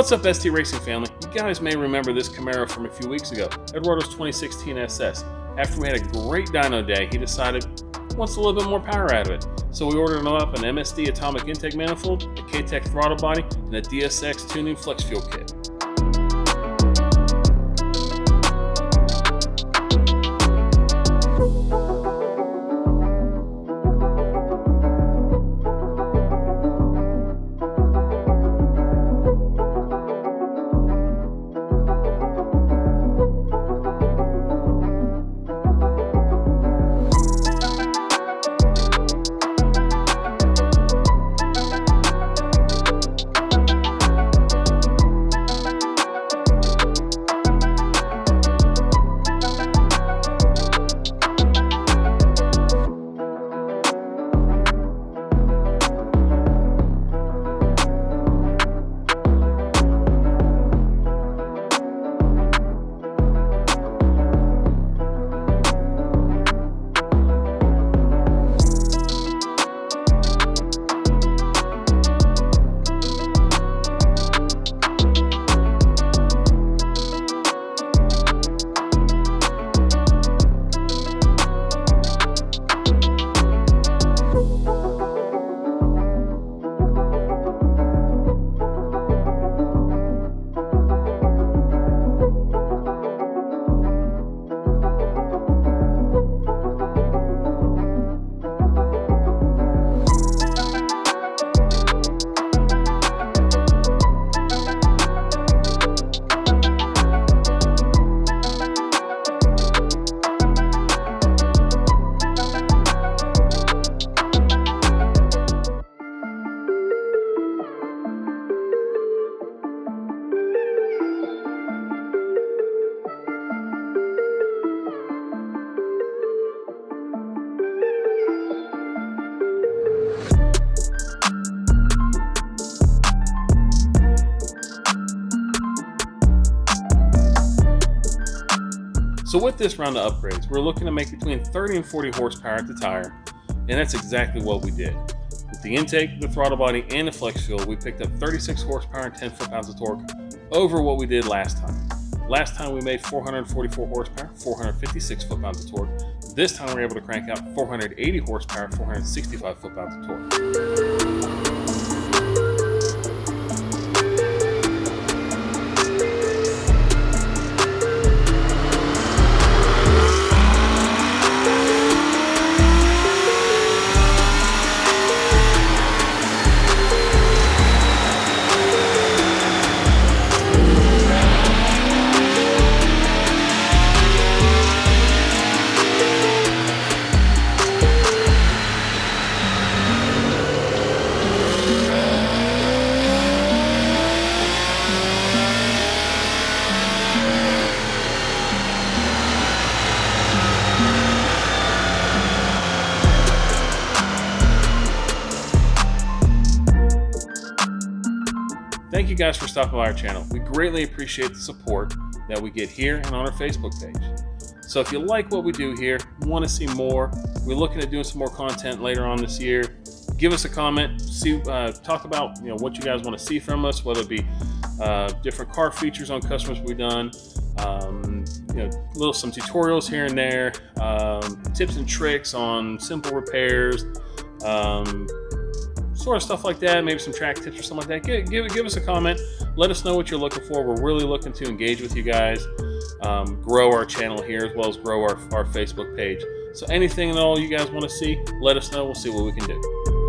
What's up, ST Racing family? You guys may remember this Camaro from a few weeks ago, Eduardo's 2016 SS. After we had a great dyno day, he decided he wants a little bit more power out of it. So we ordered him up an MSD Atomic Intake Manifold, a Katech Throttle Body, and a DSX tuning flex fuel kit. So with this round of upgrades, we're looking to make between 30 and 40 horsepower at the tire, and that's exactly what we did. With the intake, the throttle body, and the flex fuel, we picked up 36 horsepower and 10 foot-pounds of torque over what we did last time. Last time we made 444 horsepower, 456 foot-pounds of torque. This time we're able to crank out 480 horsepower, 465 foot-pounds of torque. Thank you guys for stopping by our channel. We greatly appreciate the support that we get here and on our Facebook page. So if you like what we do here, want to see more, we're looking at doing some more content later on this year, give us a comment, talk about what you guys want to see from us, whether it be different car features on customers we've done, some tutorials here and there, tips and tricks on simple repairs, sort of stuff like that, maybe some track tips or something like that. Give us a comment. Let us know what you're looking for. We're really looking to engage with you guys, grow our channel here, as well as grow our Facebook page. So anything and all you guys want to see, let us know. We'll see what we can do.